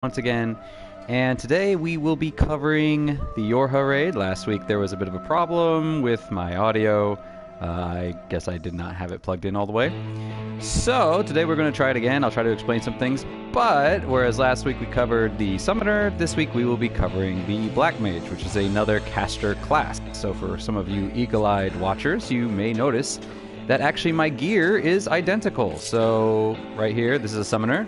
once again, and today we will be covering the Yorha raid. Last week there was a bit of a problem with my audio. I guess I did not have it plugged in all the way. So today we're going to try it again. I'll try to explain some things, but whereas last week we covered the Summoner, this week we will be covering the Black Mage, which is another caster class. So for some of you eagle-eyed watchers, you may notice that actually my gear is identical. So right here, this is a Summoner,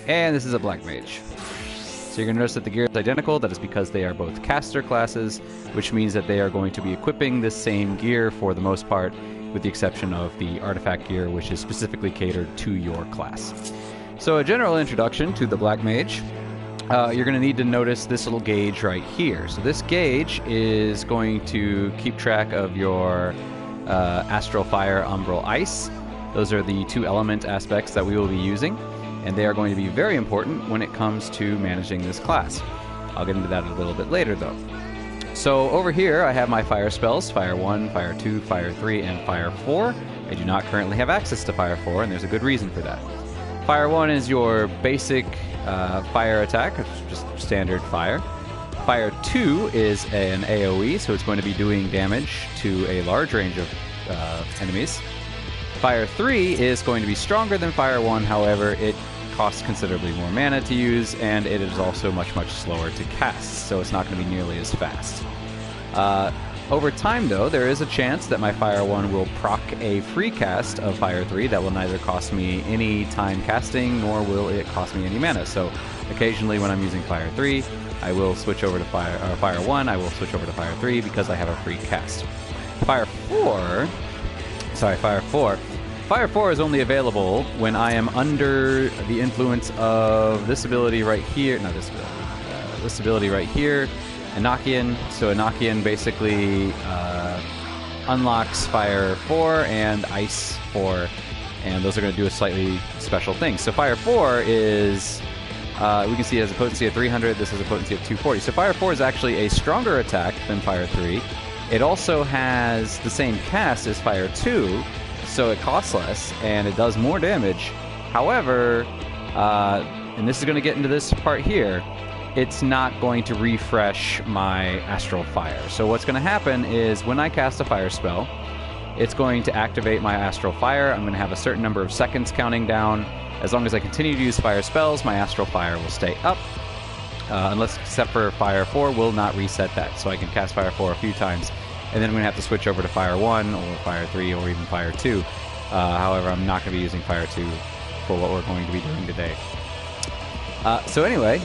and this is a Black Mage. So you're going to notice that the gear is identical. That is because they are both caster classes, which means that they are going to be equipping the same gear for the most part, with the exception of the artifact gear, which is specifically catered to your class. So a general introduction to the Black Mage. You're going to need to notice this little gauge right here. So this gauge is going to keep track of your Astral Fire, Umbral Ice. Those are the two element aspects that we will be using, and they are going to be very important when it comes to managing this class. I'll get into that a little bit later though. So over here I have my fire spells, Fire 1, Fire 2, Fire 3, and Fire 4. I do not currently have access to Fire 4, and there's a good reason for that. Fire 1 is your basic fire attack, just standard fire. Fire 2 is an AoE, so it's going to be doing damage to a large range of enemies. Fire 3 is going to be stronger than Fire 1, however, it costs considerably more mana to use, and it is also much slower to cast, so it's not going to be nearly as fast. Over time, though, there is a chance that my Fire 1 will proc a free cast of Fire 3 that will neither cost me any time casting, nor will it cost me any mana. So occasionally when I'm using Fire 3, I will switch over to Fire 1, I will switch over to Fire 3 because I have a free cast. Fire 4 is only available when I am under the influence of this ability right here, this ability right here, Enochian. So Enochian basically unlocks Fire 4 and Ice 4, and those are going to do a slightly special thing. So Fire 4 is, we can see it has a potency of 300, this has a potency of 240. So Fire 4 is actually a stronger attack than Fire 3. It also has the same cast as Fire 2, so it costs less, and it does more damage. However, and this is going to get into this part here, it's not going to refresh my Astral Fire. So what's going to happen is when I cast a fire spell, it's going to activate my Astral Fire. I'm going to have a certain number of seconds counting down. As long as I continue to use fire spells, my Astral Fire will stay up. Except for Fire 4 will not reset that. So I can cast Fire 4 a few times, and then I'm going to have to switch over to Fire 1 or Fire 3 or even Fire 2. However, I'm not going to be using Fire 2 for what we're going to be doing today. So anyway,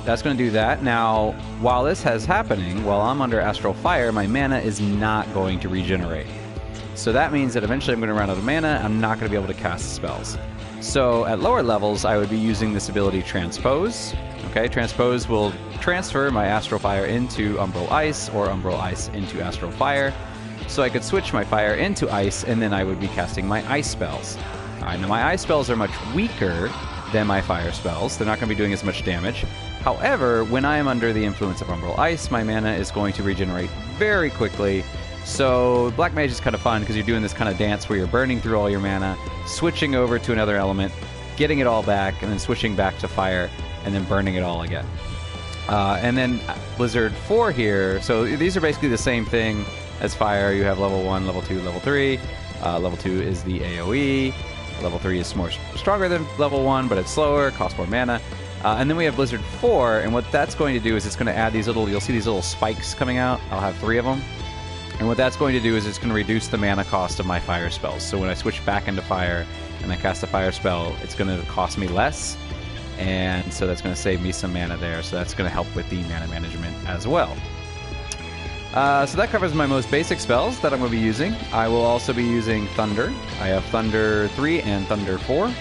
that's going to do that. Now, while this is happening, while I'm under Astral Fire, my mana is not going to regenerate. So that means that eventually I'm going to run out of mana, I'm not going to be able to cast spells. So at lower levels, I would be using this ability Transpose. Okay, Transpose will transfer my Astral Fire into Umbral Ice, or Umbral Ice into Astral Fire. So I could switch my Fire into Ice, and then I would be casting my Ice spells. Alright, now my Ice spells are much weaker than my Fire spells. They're not going to be doing as much damage. However, when I am under the influence of Umbral Ice, my mana is going to regenerate very quickly. So Black Mage is kind of fun because you're doing this kind of dance where you're burning through all your mana, switching over to another element, getting it all back, and then switching back to Fire, and then burning it all again. And then Blizzard 4 here, so these are basically the same thing as Fire. You have level 1, level 2, level 3. Level 2 is the AoE. Level 3 is more stronger than level 1, but it's slower, costs more mana. And then we have Blizzard 4, and what that's going to do is it's going to add these little, you'll see these little spikes coming out. I'll have 3 of them. And what that's going to do is it's going to reduce the mana cost of my fire spells. So when I switch back into Fire and I cast a fire spell, it's going to cost me less. And so that's going to save me some mana there. So that's going to help with the mana management as well. So that covers my most basic spells that I'm going to be using. I will also be using Thunder. I have Thunder 3 and Thunder 4.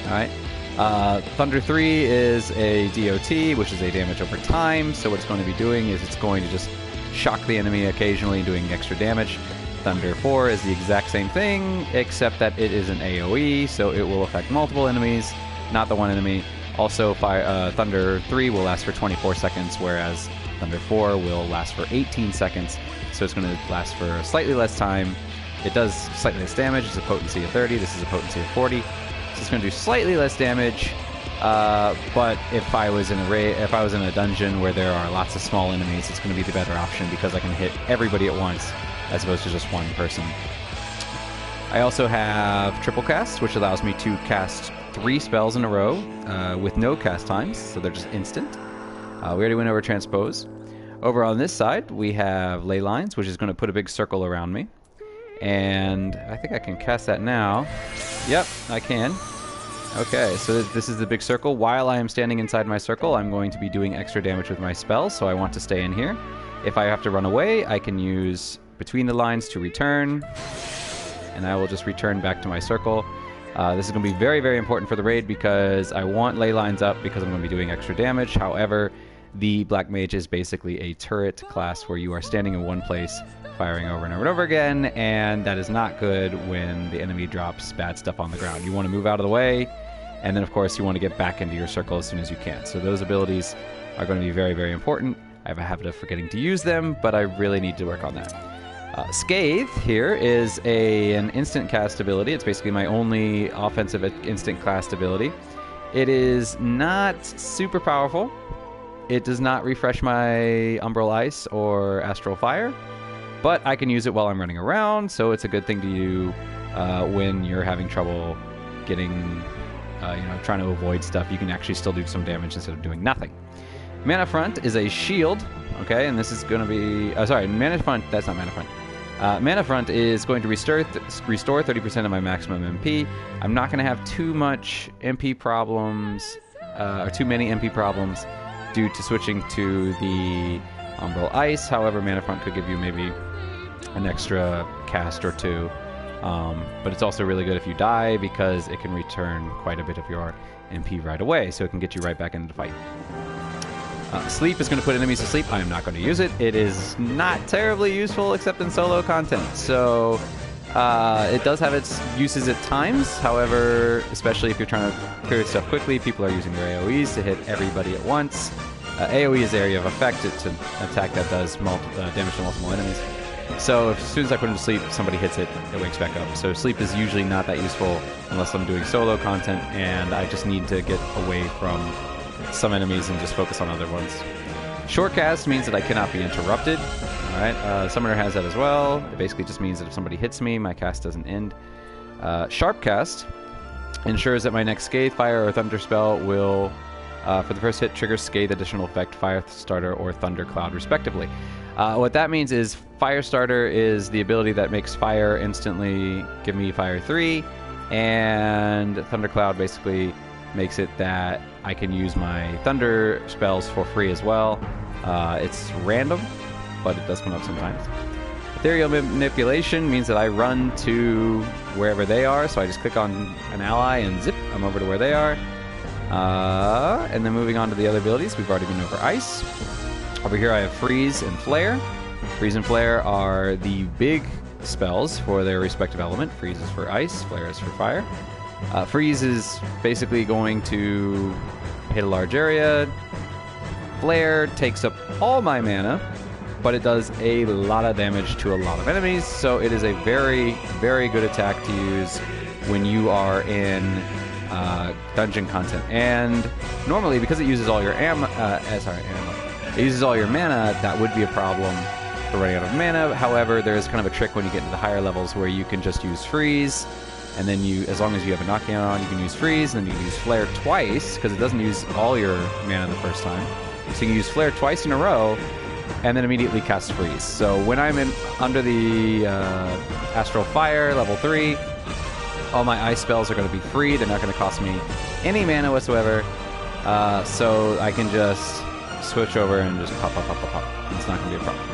Alright. Thunder 3 is a DOT, which is a damage over time. So what it's going to be doing is it's going to just shock the enemy occasionally, doing extra damage. Thunder 4 is the exact same thing, except that it is an AoE, so it will affect multiple enemies, not the one enemy. Also, Thunder 3 will last for 24 seconds, whereas Thunder 4 will last for 18 seconds, so it's going to last for slightly less time. It does slightly less damage. It's a potency of 30. This is a potency of 40. So it's going to do slightly less damage, But if I was in a dungeon where there are lots of small enemies, it's going to be the better option because I can hit everybody at once as opposed to just one person. I also have triple cast, which allows me to cast 3 spells in a row with no cast times, so they're just instant. We already went over transpose. Over on this side, we have ley lines, which is going to put a big circle around me. And I think I can cast that now. Yep, I can. Okay, so this is the big circle. While I am standing inside my circle, I'm going to be doing extra damage with my spells, so I want to stay in here. If I have to run away, I can use between the lines to return. And I will just return back to my circle. This is going to be very, very important for the raid because I want ley lines up because I'm going to be doing extra damage. However, the Black Mage is basically a turret class where you are standing in one place, firing over and over and over again, and that is not good when the enemy drops bad stuff on the ground. You want to move out of the way, and then of course you want to get back into your circle as soon as you can. So those abilities are going to be very, very important. I have a habit of forgetting to use them, but I really need to work on that. Scathe here is an instant cast ability. It's basically my only offensive instant cast ability. It is not super powerful. It does not refresh my Umbral Ice or Astral Fire, but I can use it while I'm running around, so it's a good thing to do when you're having trouble getting, trying to avoid stuff. You can actually still do some damage instead of doing nothing. Mana Front is a shield, okay, and this is going to be... Mana Front, that's not Mana Front. Mana Front is going to restore 30% of my maximum MP. I'm not going to have too much MP problems, or too many MP problems, due to switching to the Umbral Ice. However, Mana Front could give you maybe an extra cast or two. But it's also really good if you die because it can return quite a bit of your MP right away, so it can get you right back into the fight. Sleep is going to put enemies to sleep. I am not going to use it. It is not terribly useful except in solo content. So it does have its uses at times. However, especially if you're trying to clear stuff quickly, people are using their AoEs to hit everybody at once. AoE is area of effect. It's an attack that does damage to multiple enemies. So as soon as I put him to sleep, somebody hits it, it wakes back up. So sleep is usually not that useful unless I'm doing solo content and I just need to get away from some enemies and just focus on other ones. Short cast means that I cannot be interrupted. Alright, Summoner has that as well. It basically just means that if somebody hits me, my cast doesn't end. Sharp cast ensures that my next Scathe, Fire, or Thunder spell will, for the first hit, trigger Scathe additional effect, Fire Starter, or Thunder Cloud, respectively. What that means is Fire Starter is the ability that makes Fire instantly give me Fire 3, and Thunder Cloud basically makes it that I can use my Thunder spells for free as well. It's random, but it does come up sometimes. Ethereal Manipulation means that I run to wherever they are, so I just click on an ally and zip, I'm over to where they are. And then moving on to the other abilities, we've already been over Ice. Over here I have Freeze and Flare. Freeze and Flare are the big spells for their respective element. Freeze is for Ice, Flare is for Fire. Freeze is basically going to hit a large area. Flare takes up all my mana, but it does a lot of damage to a lot of enemies, so it is a very, very good attack to use when you are in dungeon content. And normally, because it uses all your it uses all your mana, that would be a problem for running out of mana. However, there is kind of a trick when you get into the higher levels where you can just use Freeze, and then as long as you have a knockdown on, you can use Freeze, and then you can use Flare twice, because it doesn't use all your mana the first time. So you can use Flare twice in a row, and then immediately cast Freeze. So when I'm under the Astral Fire, level 3, all my ice spells are going to be free. They're not going to cost me any mana whatsoever. So I can just switch over and just pop. It's not going to be a problem.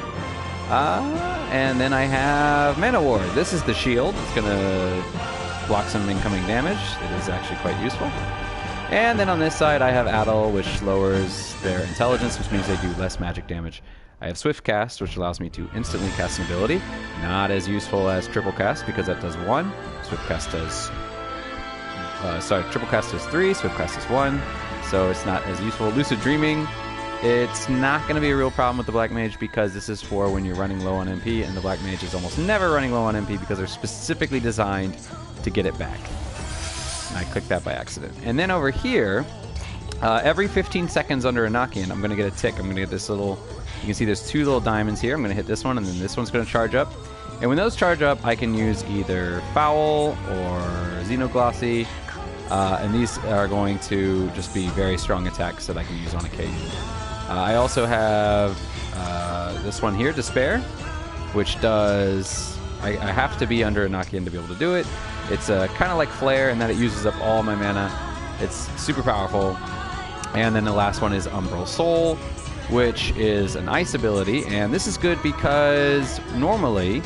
And then I have Mana Ward. This is the shield. It's going to block some incoming damage. It is actually quite useful. And then on this side I have Addle, which lowers their intelligence, which means they do less magic damage. I have Swift Cast, which allows me to instantly cast an ability. Not as useful as Triple Cast, because that does 1. Swift Cast does... Triple Cast does 3, Swift Cast does 1, so it's not as useful. Lucid Dreaming, it's not going to be a real problem with the Black Mage, because this is for when you're running low on MP, and the Black Mage is almost never running low on MP because they're specifically designed to get it back. And I clicked that by accident. And then over here, Every 15 seconds under a knock-in, I'm going to get a tick. I'm going to get this little... You can see there's 2 little diamonds here. I'm going to hit this one, and then this one's going to charge up. And when those charge up, I can use either Foul or Xenoglossy. And these are going to just be very strong attacks that I can use on occasion. I also have this one here, Despair, which does... I have to be under a knock-in to be able to do it. It's kind of like Flare in that it uses up all my mana. It's super powerful. And then the last one is Umbral Soul, which is an ice ability. And this is good because normally,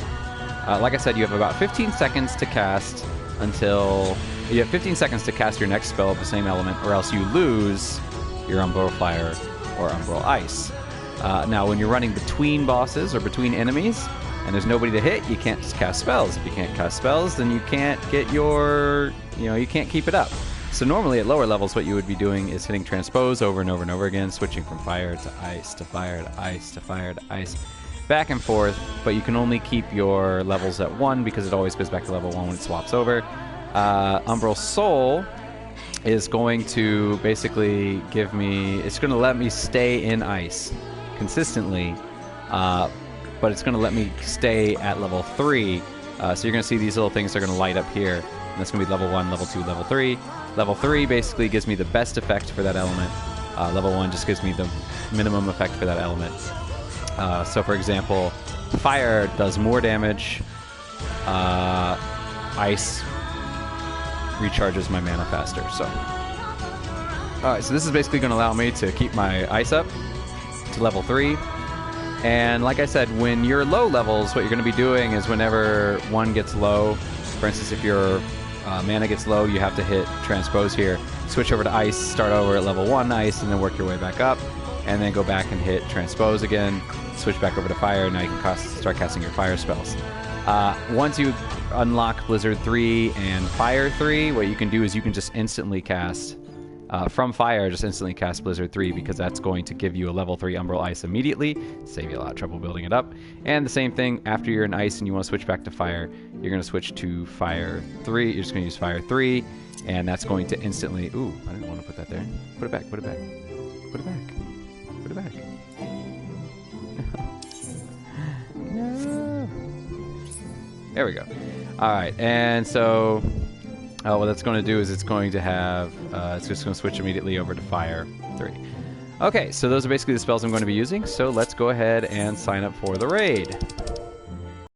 like I said, you have about 15 seconds to cast until... You have 15 seconds to cast your next spell of the same element, or else you lose your Umbral Fire or Umbral Ice. Now, when you're running between bosses or between enemies, and there's nobody to hit, you can't just cast spells. If you can't cast spells, then you can't get your... you can't keep it up. So normally at lower levels, what you would be doing is hitting Transpose over and over and over again, switching from fire to ice to fire to ice to fire to ice, back and forth, but you can only keep your levels at 1 because it always goes back to level 1 when it swaps over. Umbral Soul is going to basically give me... It's going to let me stay in ice consistently, but it's going to let me stay at level 3. So you're going to see these little things are going to light up here. And that's going to be level 1, level 2, level 3. Level 3 basically gives me the best effect for that element. Level 1 just gives me the minimum effect for that element. So for example, fire does more damage. Ice recharges my mana faster. So, alright, so this is basically going to allow me to keep my ice up to level 3. And like I said, when you're low levels, what you're going to be doing is whenever one gets low, for instance, if your mana gets low, you have to hit Transpose here, switch over to ice, start over at level 1 ice, and then work your way back up, and then go back and hit Transpose again, switch back over to fire, and now you can start casting your fire spells. Once you unlock Blizzard 3 and Fire 3, what you can do is you can just instantly cast, from Fire, just instantly cast Blizzard 3, because that's going to give you a level 3 Umbral Ice immediately, save you a lot of trouble building it up. And the same thing, after you're in Ice and you want to switch back to Fire, you're going to switch to Fire 3, you're just going to use Fire 3, and that's going to instantly... Ooh, I didn't want to put that there. Put it back, put it back. Put it back. Put it back. No. There we go. Alright, and so... what that's going to do is it's going to have... it's just going to switch immediately over to Fire 3. Okay, so those are basically the spells I'm going to be using, so let's go ahead and sign up for the raid.